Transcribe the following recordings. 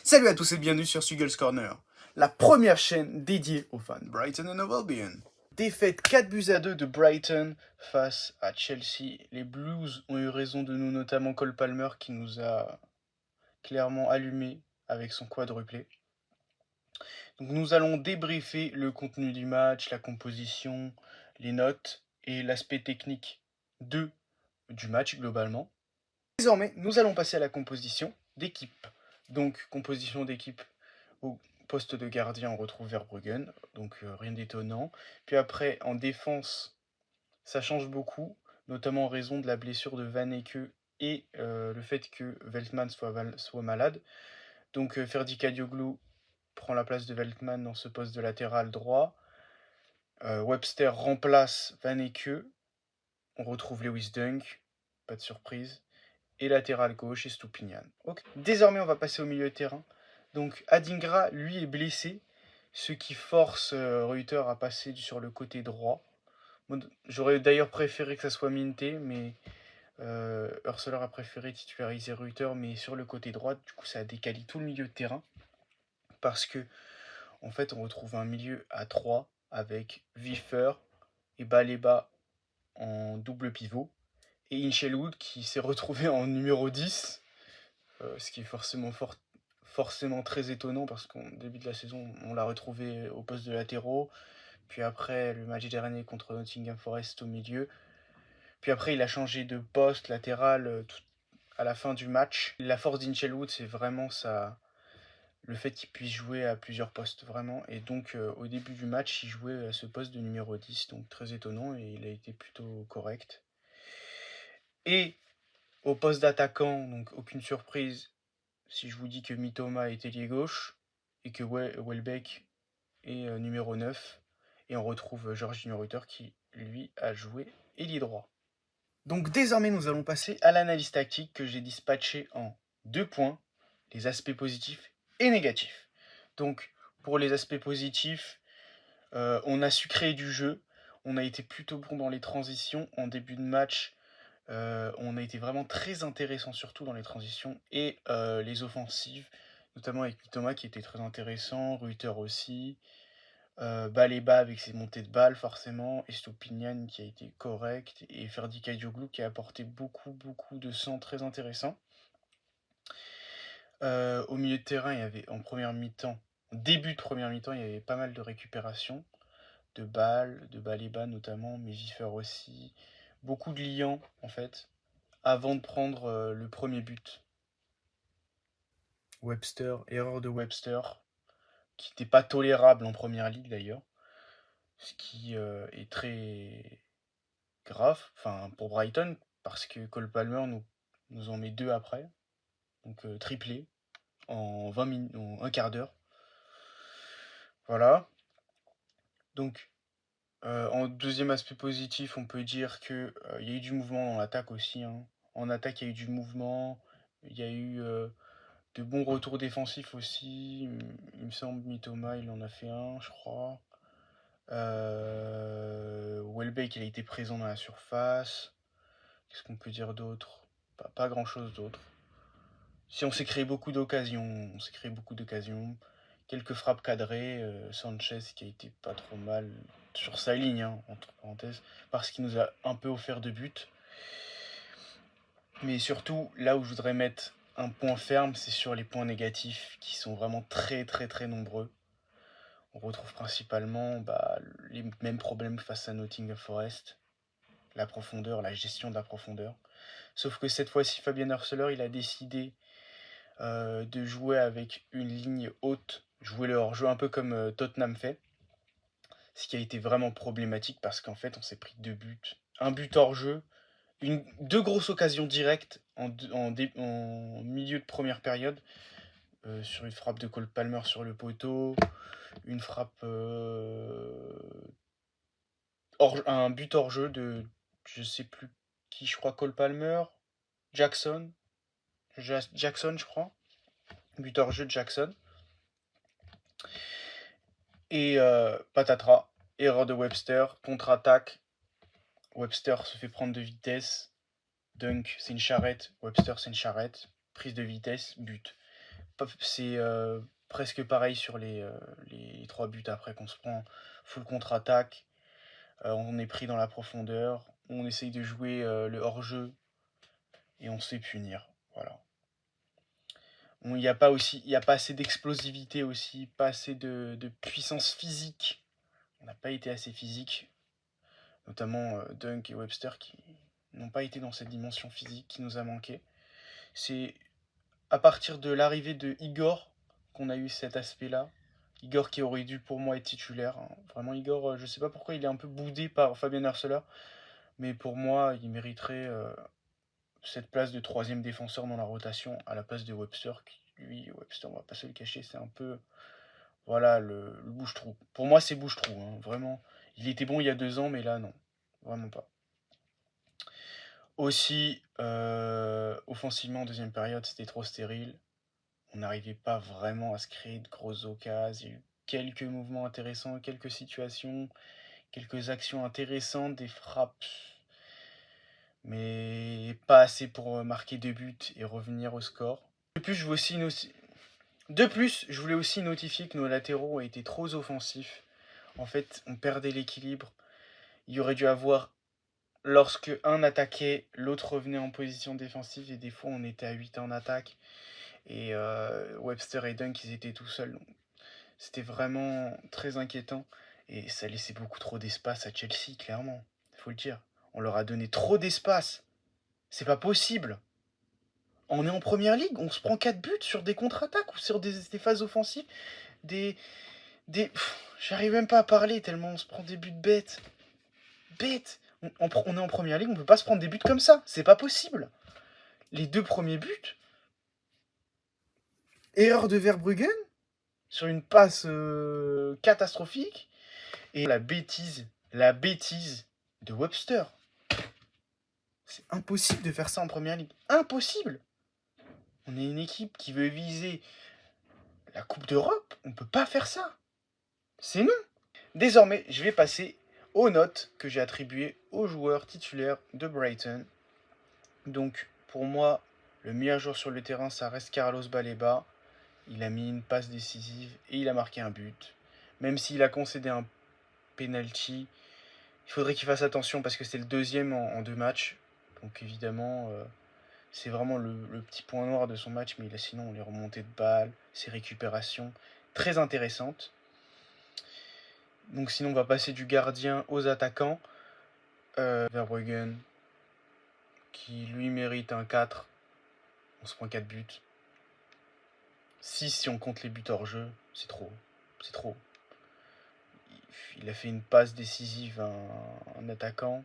Salut à tous et bienvenue sur Suggles Corner, la première chaîne dédiée aux fans Brighton and Hove Albion. Défaite 4-2 de Brighton face à Chelsea. Les Blues ont eu raison de nous, notamment Cole Palmer qui nous a clairement allumé avec son quadruplé. Donc nous allons débriefer le contenu du match, la composition, les notes et l'aspect technique du match globalement. Désormais, nous allons passer à la composition d'équipe. Donc, composition d'équipe au poste de gardien, on retrouve Verbruggen, donc rien d'étonnant. Puis après, en défense, ça change beaucoup, notamment en raison de la blessure de Van Ecke et le fait que Veltman soit malade. Donc, Ferdi Kadioglu prend la place de Veltman dans ce poste de latéral droit. Webster remplace Van Ecke. On retrouve Lewis Dunk, pas de surprise. Et latéral gauche et Stupinian. Okay. Désormais, on va passer au milieu de terrain. Donc Adingra, lui, est blessé, ce qui force Reuter à passer sur le côté droit. J'aurais d'ailleurs préféré que ça soit Minté, mais Ursula a préféré titulariser Reuter, mais sur le côté droit, du coup ça a décalé tout le milieu de terrain. Parce que, en fait, on retrouve un milieu à 3 avec Wiffer et Baleba en double pivot. Et Inchelwood qui s'est retrouvé en numéro 10, ce qui est forcément très étonnant parce qu'au début de la saison, on l'a retrouvé au poste de latéraux. Puis après, le match dernier contre Nottingham Forest au milieu. Puis après, il a changé de poste latéral à la fin du match. La force d'Inchelwood, c'est vraiment le fait qu'il puisse jouer à plusieurs postes, vraiment. Et donc, au début du match, il jouait à ce poste de numéro 10, donc très étonnant, et il a été plutôt correct. Et au poste d'attaquant, donc aucune surprise si je vous dis que Mitoma est ailier gauche et que Welbeck est numéro 9. Et on retrouve Jorginho Reuter qui, lui, a joué ailier droit. Donc désormais, nous allons passer à l'analyse tactique que j'ai dispatchée en 2 points, les aspects positifs et négatifs. Donc, pour les aspects positifs, on a su créer du jeu, on a été plutôt bon dans les transitions. En début de match, on a été vraiment très intéressant, surtout dans les transitions et les offensives, notamment avec Mitoma qui était très intéressant, Reuter aussi, Baleba avec ses montées de balles forcément, et Stupinian qui a été correct, et Ferdi Kadioglu qui a apporté beaucoup de sang très intéressant. Au milieu de terrain, il y avait en début de première mi-temps, il y avait pas mal de récupération, de balles, de Baleba notamment, mais Wiffer aussi, beaucoup de liants en fait, avant de prendre le premier but. Erreur de Webster, qui n'était pas tolérable en première ligue d'ailleurs, ce qui est très grave, pour Brighton, parce que Cole Palmer nous en met 2 après, donc triplé en 20 minutes, en un quart d'heure. Voilà. Donc en deuxième aspect positif, on peut dire que y a eu du mouvement dans l'attaque aussi, hein. En attaque, il y a eu du mouvement, il y a eu de bons retours défensifs aussi. Il me semble Mitoma, il en a fait un, je crois. Welbeck, il a été présent dans la surface. Qu'est-ce qu'on peut dire d'autre? Pas grand-chose d'autre. Si on s'est créé beaucoup d'occasions, quelques frappes cadrées, Sanchez qui a été pas trop mal sur sa ligne, hein, entre parenthèses, parce qu'il nous a un peu offert de buts. Mais surtout, là où je voudrais mettre un point ferme, c'est sur les points négatifs qui sont vraiment très nombreux. On retrouve principalement les mêmes problèmes face à Nottingham Forest, la profondeur, la gestion de la profondeur. Sauf que cette fois-ci, Fabien Hurseler, il a décidé de jouer avec une ligne haute, jouer le hors-jeu un peu comme Tottenham fait. Ce qui a été vraiment problématique parce qu'en fait, on s'est pris 2 buts. Un but hors-jeu, 2 grosses occasions directes en milieu de première période. Sur une frappe de Cole Palmer sur le poteau, une frappe un but hors jeu de je sais plus qui, je crois Cole Palmer, Jackson, je crois, but hors jeu de Jackson, et patatras, erreur de Webster, contre-attaque, Webster se fait prendre de vitesse, Dunk c'est une charrette, Webster c'est une charrette, prise de vitesse, but. c'est presque pareil sur les 3 buts après qu'on se prend full contre-attaque. On est pris dans la profondeur, on essaye de jouer le hors-jeu et on se fait punir. Voilà. Il n'y a pas assez d'explosivité aussi, pas assez de puissance physique. On n'a pas été assez physique, notamment Dunk et Webster qui n'ont pas été dans cette dimension physique qui nous a manqué. C'est à partir de l'arrivée de Igor qu'on a eu cet aspect-là. Igor qui aurait dû pour moi être titulaire. Hein. Vraiment Igor, je sais pas pourquoi il est un peu boudé par Fabien Arcelor, mais pour moi il mériterait cette place de 3e défenseur dans la rotation à la place de Webster. Lui, Webster, on va pas se le cacher, c'est un peu voilà le bouche-trou. Pour moi c'est bouche-trou, hein, vraiment. Il était bon il y a 2 ans, mais là non, vraiment pas. Aussi, offensivement, en deuxième période, c'était trop stérile. On n'arrivait pas vraiment à se créer de grosses occasions. Il y a eu quelques mouvements intéressants, quelques situations, quelques actions intéressantes, des frappes, mais pas assez pour marquer 2 buts et revenir au score. De plus, je voulais aussi notifier que nos latéraux étaient trop offensifs. En fait, on perdait l'équilibre. Il y aurait dû avoir, lorsque un attaquait, l'autre revenait en position défensive, et des fois on était à 8 en attaque. Et Webster et Dunk, ils étaient tout seuls. Donc c'était vraiment très inquiétant. Et ça laissait beaucoup trop d'espace à Chelsea, clairement. Il faut le dire. On leur a donné trop d'espace. C'est pas possible. On est en première ligue, on se prend 4 buts sur des contre-attaques ou sur des phases offensives. Des. J'arrive même pas à parler tellement on se prend des buts bêtes. Bêtes. On est en première ligue, on peut pas se prendre des buts comme ça. C'est pas possible. Les 2 premiers buts. Erreur de Verbruggen sur une passe catastrophique. Et la bêtise de Webster. C'est impossible de faire ça en première ligue. Impossible. On est une équipe qui veut viser la Coupe d'Europe. On ne peut pas faire ça. C'est non. Désormais, je vais passer aux notes que j'ai attribuées aux joueurs titulaires de Brighton. Donc, pour moi, le meilleur joueur sur le terrain, ça reste Carlos Baleba. Il a mis une passe décisive et il a marqué un but. Même s'il a concédé un penalty, il faudrait qu'il fasse attention parce que c'est le 2e en 2 matchs. Donc évidemment, c'est vraiment le petit point noir de son match. Mais sinon, les remontées de balles, ses récupérations, très intéressantes. Donc sinon, on va passer du gardien aux attaquants. Verbruggen, qui lui mérite un 4. On se prend 4 buts. 6 si on compte les buts hors jeu. C'est trop. C'est trop. Il a fait une passe décisive à un attaquant.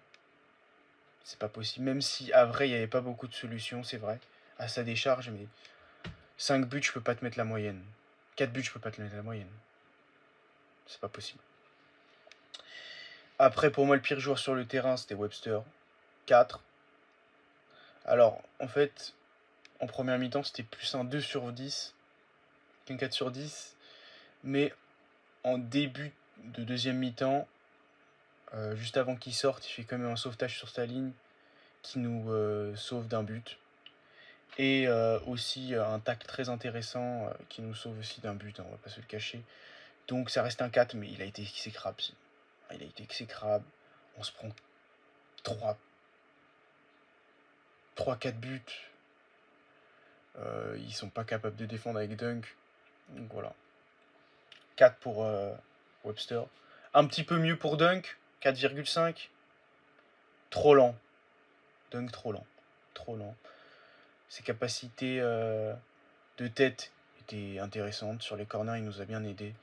C'est pas possible. Même si, à vrai, il n'y avait pas beaucoup de solutions, c'est vrai. À sa décharge, mais 5 buts, je peux pas te mettre la moyenne. 4 buts, je peux pas te mettre la moyenne. C'est pas possible. Après, pour moi, le pire joueur sur le terrain, c'était Webster. 4. Alors, en fait, en première mi-temps, c'était plus un 2 sur 10 qu'un 4 sur 10. Mais en début de deuxième mi-temps, juste avant qu'il sorte, il fait quand même un sauvetage sur sa ligne qui nous sauve d'un but. Et aussi un tacle très intéressant qui nous sauve aussi d'un but, hein, on va pas se le cacher. Donc ça reste un 4, mais il a été exécrable. Il a été exécrable. On se prend 3-4 buts. Ils sont pas capables de défendre avec Dunk. Donc voilà. 4 pour Webster. Un petit peu mieux pour Dunk. 4,5. Trop lent. Dunk trop lent. Trop lent. Ses capacités de tête étaient intéressantes. Sur les corners, il nous a bien aidé.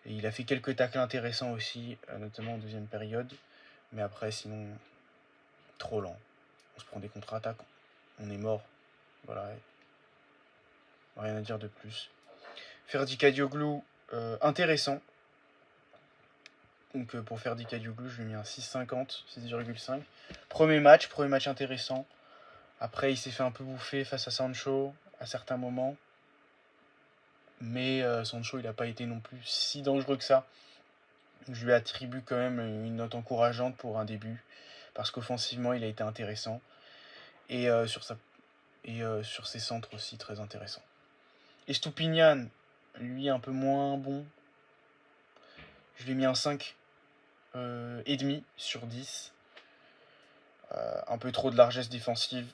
Et il a fait quelques tacles intéressants aussi, notamment en deuxième période. Mais après, sinon, trop lent. On se prend des contre-attaques. On est mort. Voilà. Rien à dire de plus. Ferdi Kadioglu, intéressant. Donc pour Ferdi Kadioglu, je lui ai mis un 6,50, 6,5. Premier match intéressant. Après, il s'est fait un peu bouffer face à Sancho à certains moments. Mais Sancho, il n'a pas été non plus si dangereux que ça. Je lui attribue quand même une note encourageante pour un début. Parce qu'offensivement, il a été intéressant. Et sur ses centres aussi, très intéressant. Estupiñán, lui un peu moins bon. Je lui ai mis un 5 et demi sur 10. Un peu trop de largesse défensive.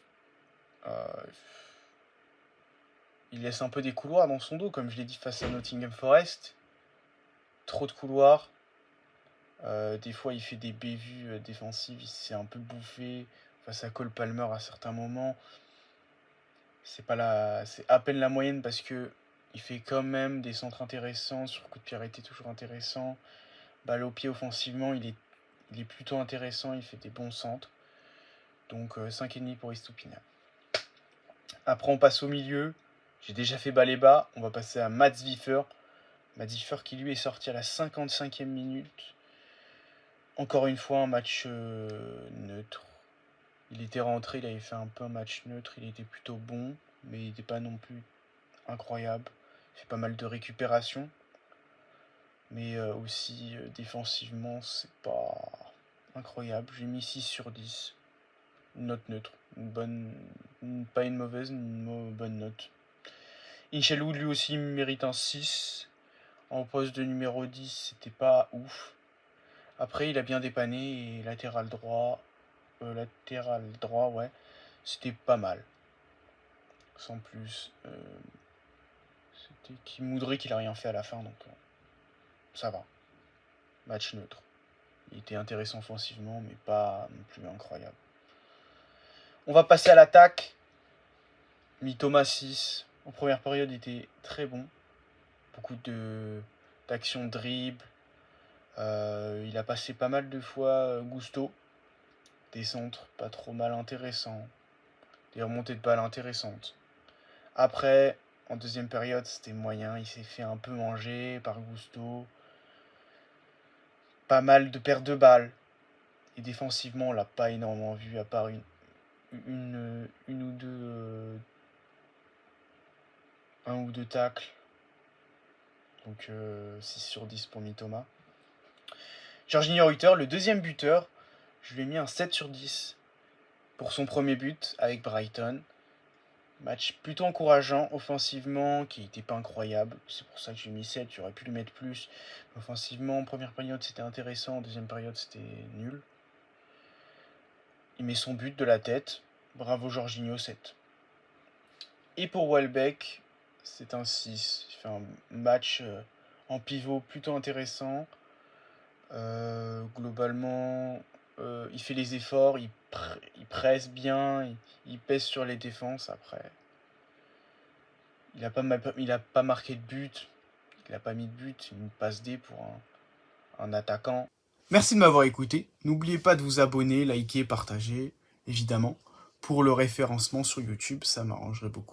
Il laisse un peu des couloirs dans son dos, comme je l'ai dit face à Nottingham Forest. Trop de couloirs. Des fois, il fait des bévues défensives. Il s'est un peu bouffé face à Cole Palmer à certains moments. C'est à peine la moyenne parce que il fait quand même des centres intéressants. Sur coup de pied arrêté, toujours intéressant. Balle au pied offensivement, il est plutôt intéressant. Il fait des bons centres. Donc 5,5 pour Estupiñán. Après, on passe au milieu. J'ai déjà fait bas les bas. On va passer à Mats Wiefer. Mats Wiefer qui lui est sorti à la 55e minute. Encore une fois, un match neutre. Il était rentré, il avait fait un peu un match neutre. Il était plutôt bon, mais il n'était pas non plus incroyable. Il fait pas mal de récupération. Mais aussi défensivement, c'est pas incroyable. J'ai mis 6 sur 10. Une note neutre. Pas une mauvaise, une bonne note. Inchelou, lui aussi, mérite un 6. En poste de numéro 10, c'était pas ouf. Après, il a bien dépanné et latéral droit, ouais, c'était pas mal. Sans plus. C'était Moudry qu'il a rien fait à la fin, donc ça va. Match neutre. Il était intéressant offensivement, mais pas non plus incroyable. On va passer à l'attaque. Mitoma 6. En première période, il était très bon. Beaucoup d'actions dribble. Il a passé pas mal de fois Gusto. Des centres pas trop mal intéressants. Des remontées de balles intéressantes. Après, en deuxième période, c'était moyen. Il s'est fait un peu manger par Gusto. Pas mal de pertes de balles. Et défensivement, on l'a pas énormément vu, à part une ou deux... un ou deux tacles. Donc 6 sur 10 pour Mitoma. Jorginho Reuter, le deuxième buteur, je lui ai mis un 7 sur 10 pour son premier but avec Brighton. Match plutôt encourageant offensivement, qui n'était pas incroyable. C'est pour ça que j'ai mis 7, j'aurais pu lui mettre plus. Offensivement, en première période, c'était intéressant. En deuxième période, c'était nul. Il met son but de la tête. Bravo Jorginho, 7. Et pour Welbeck, c'est un 6. Il fait un match en pivot plutôt intéressant. Globalement, il fait les efforts, il presse bien, il pèse sur les défenses. Après, il a pas marqué de but, il a pas mis de but, une passe D pour un attaquant. Merci de m'avoir écouté. N'oubliez pas de vous abonner, liker, partager, évidemment. Pour le référencement sur YouTube, ça m'arrangerait beaucoup.